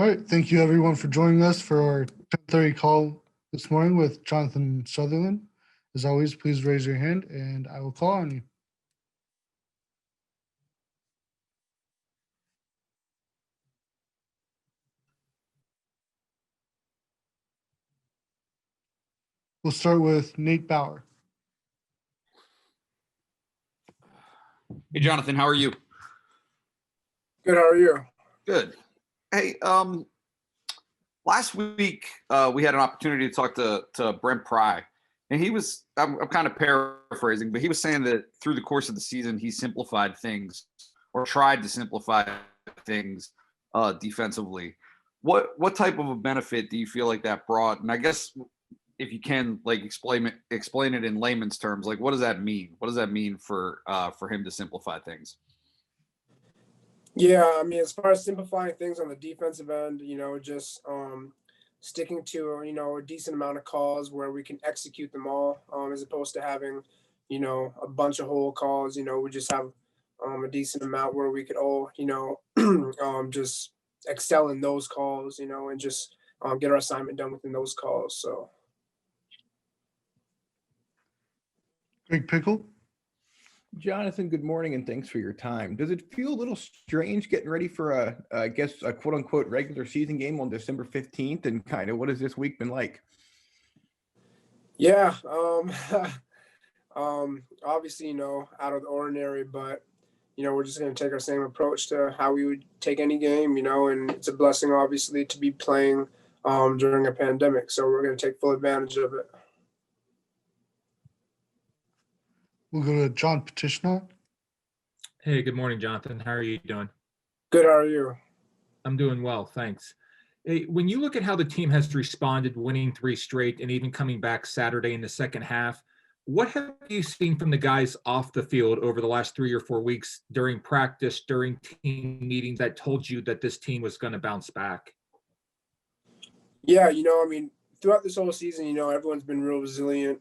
All right. Thank you, everyone, for joining us for our 10:30 call this morning with Jonathan Sutherland. As always, please raise your hand and I will call on you. We'll start with Nate Bauer. Hey, Jonathan, how are you? Good, how are you? Good. Hey, last week we had an opportunity to talk to Brent Pry, and he was, I'm kind of paraphrasing, but he was saying that through the course of the season, he simplified things or tried to simplify things defensively. What type of a benefit do you feel like that brought? And I guess if you can, like, explain it in layman's terms, like, what does that mean? What does that mean for him to simplify things? Yeah, I mean, as far as simplifying things on the defensive end, just sticking to, a decent amount of calls where we can execute them all, as opposed to having, a bunch of whole calls. We just have a decent amount where we could all, just excel in those calls, and just get our assignment done within those calls. So. Greg Pickle. Jonathan, good morning and thanks for your time. Does it feel a little strange getting ready for a quote unquote regular season game on December 15th? And kind of what has this week been like? Yeah. Obviously, out of the ordinary, but, we're just going to take our same approach to how we would take any game, and it's a blessing, obviously, to be playing during a pandemic. So we're going to take full advantage of it. We'll go to John Petitschnott. Hey, good morning, Jonathan. How are you doing? Good. How are you? I'm doing well, thanks. Hey, when you look at how the team has responded, winning 3 straight and even coming back Saturday in the second half, what have you seen from the guys off the field over the last 3 or 4 weeks during practice, during team meetings that told you that this team was going to bounce back? Yeah, I mean, throughout this whole season, everyone's been real resilient.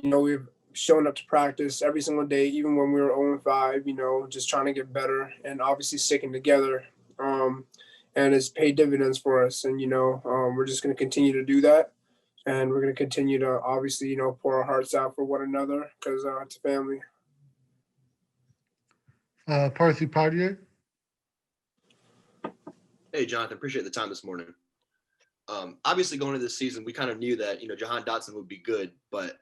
We've shown up to practice every single day, even when we were 0-5, just trying to get better and obviously sticking together. And it's paid dividends for us. And, we're just going to continue to do that. And we're going to continue to obviously, pour our hearts out for one another because it's a family. Parthy Padier. Hey, Jonathan, appreciate the time this morning. Obviously, going into this season, we kind of knew that, Jahan Dotson would be good, but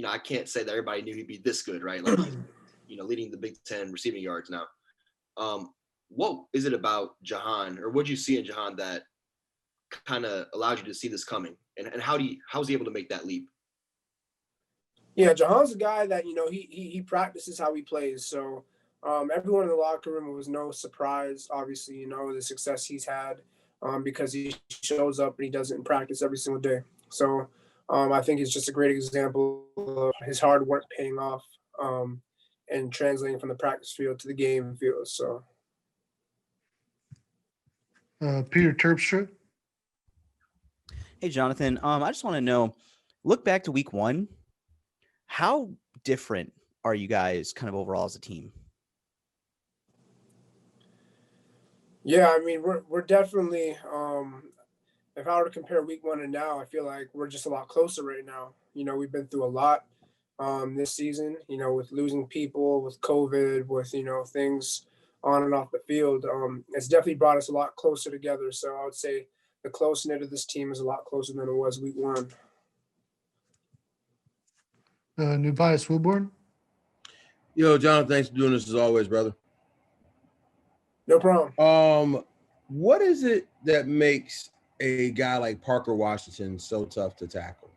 I can't say that everybody knew he'd be this good, right? Like, leading the Big Ten receiving yards now. What is it about Jahan, or what did you see in Jahan that kind of allowed you to see this coming? And how was he able to make that leap? Yeah, Jahan's a guy that, he practices how he plays. So everyone in the locker room, it was no surprise, obviously, the success he's had because he shows up and he does it in practice every single day. So I think it's just a great example of his hard work paying off and translating from the practice field to the game field. So, Peter Terpstra. Hey, Jonathan. I just want to know, look back to week 1. How different are you guys kind of overall as a team? Yeah, I mean, we're definitely if I were to compare week 1 and now, I feel like we're just a lot closer right now. We've been through a lot this season, with losing people, with COVID, with, things on and off the field. It's definitely brought us a lot closer together. So I would say the close-knit of this team is a lot closer than it was week 1. Nubias Wilborn. Yo, Jonathan, thanks for doing this as always, brother. No problem. What is it that makes a guy like Parker Washington so tough to tackle?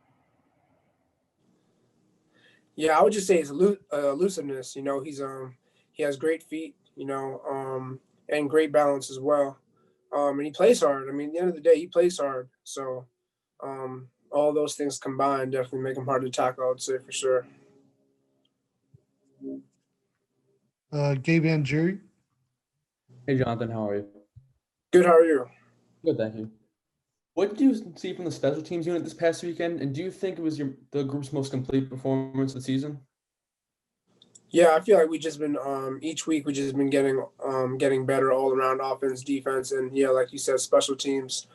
Yeah, I would just say his elusiveness. He has great feet, and great balance as well. And he plays hard. I mean, at the end of the day, he plays hard. So all those things combined definitely make him hard to tackle, I would say, for sure. Gabe Anjuri. Hey, Jonathan, how are you? Good, how are you? Good, thank you. What did you see from the special teams unit this past weekend, and do you think it was the group's most complete performance of the season? Yeah, I feel like we just been each week we just been getting better all around offense, defense, and yeah, like you said, special teams.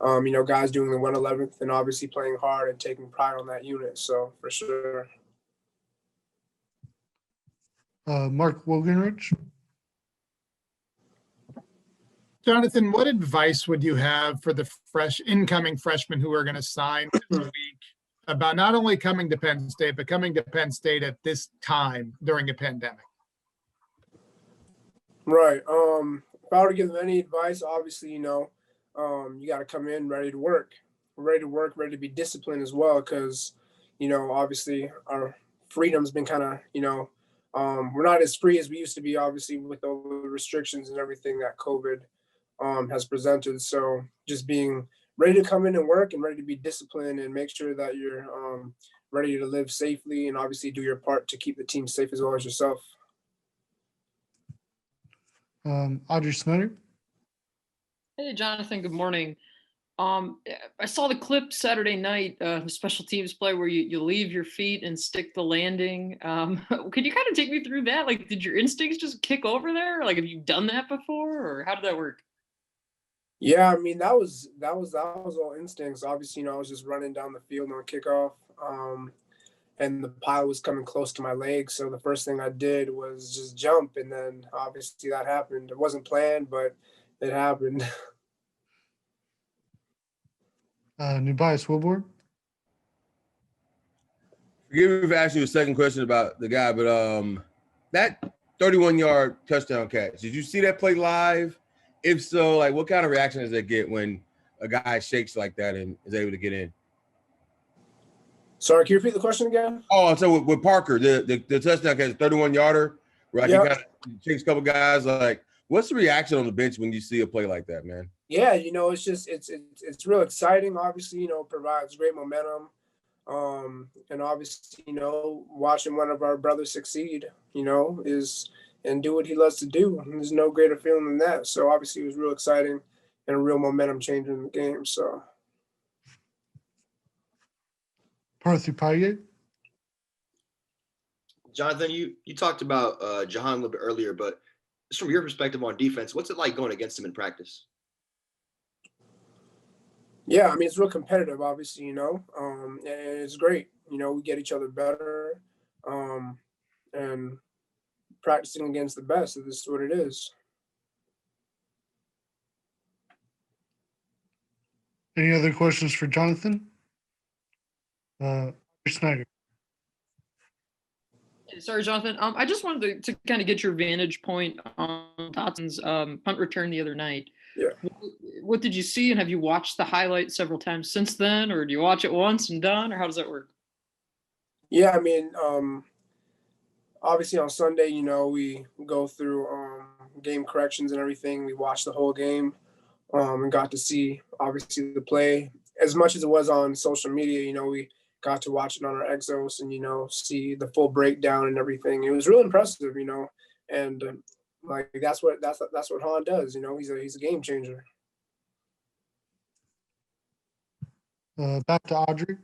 Guys doing the 111th and obviously playing hard and taking pride on that unit. So for sure. Mark Wogenrich. Jonathan, what advice would you have for the incoming freshmen who are going to sign this week about not only coming to Penn State, but coming to Penn State at this time during a pandemic? Right. If I were to give them any advice, obviously, you got to come in ready to work, ready to be disciplined as well. Cause, obviously our freedom's been kind of, we're not as free as we used to be, obviously, with all the restrictions and everything that COVID has presented. So just being ready to come in and work and ready to be disciplined and make sure that you're ready to live safely and obviously do your part to keep the team safe as well as yourself. Audrey Snyder. Hey, Jonathan, good morning. I saw the clip Saturday night, the special teams play where you leave your feet and stick the landing. Could you kind of take me through that? Like, did your instincts just kick over there? Like, have you done that before, or how did that work? Yeah, I mean that was all instincts. Obviously, I was just running down the field on kickoff, and the pile was coming close to my leg. So the first thing I did was just jump, and then obviously that happened. It wasn't planned, but it happened. Nubias Wilborn. Forgive me for asking you a second question about the guy, but that 31-yard touchdown catch, did you see that play live? If so, like, what kind of reaction does that get when a guy shakes like that and is able to get in? Sorry, can you repeat the question again? Oh, so with Parker, the touchdown catch, 31-yarder, right? He kind of shakes a couple guys. Like, what's the reaction on the bench when you see a play like that, man? Yeah, it's just it's real exciting. Obviously, provides great momentum. And obviously, watching one of our brothers succeed, is and do what he loves to do. There's no greater feeling than that. So obviously it was real exciting and a real momentum changer in the game. So Parthy Payet. Jonathan, you talked about Jahan a little bit earlier, but just from your perspective on defense, what's it like going against him in practice? Yeah, I mean, it's real competitive, obviously, and it's great. We get each other better, and practicing against the best. This is what it is. Any other questions for Jonathan? Snyder. Sorry, Jonathan. I just wanted to kind of get your vantage point on Dotson's punt return the other night. Yeah. What did you see, and have you watched the highlight several times since then, or do you watch it once and done, or how does that work? Yeah, I mean, obviously on Sunday, we go through game corrections and everything. We watch the whole game and got to see, obviously, the play. As much as it was on social media, we got to watch it on our Exos and, see the full breakdown and everything. It was real impressive, and like that's what Han does. He's a game changer. Back to Audrey.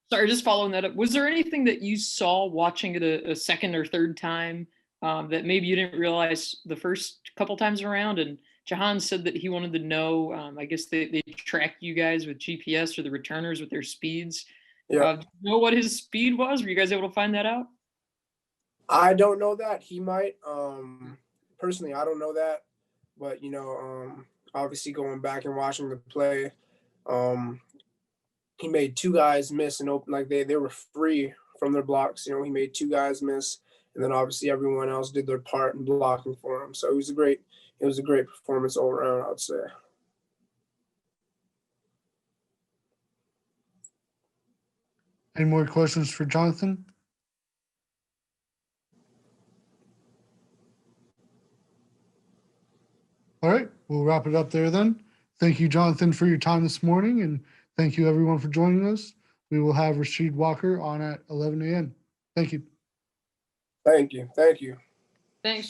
Sorry, just following that up. Was there anything that you saw watching it a second or third time that maybe you didn't realize the first couple times around? And Jahan said that he wanted to know, I guess they track you guys with GPS or the returners with their speeds. Yeah. Do you know what his speed was? Were you guys able to find that out? I don't know that. He might. Personally, I don't know that. But, obviously going back and watching the play, he made two guys miss and open, like they were free from their blocks. He made two guys miss, and then obviously everyone else did their part in blocking for him. So it was a great performance all around, I would say. Any more questions for Jonathan? All right, we'll wrap it up there then. Thank you, Jonathan, for your time this morning, and thank you, everyone, for joining us. We will have Rasheed Walker on at 11 a.m. Thank you. Thank you. Thanks.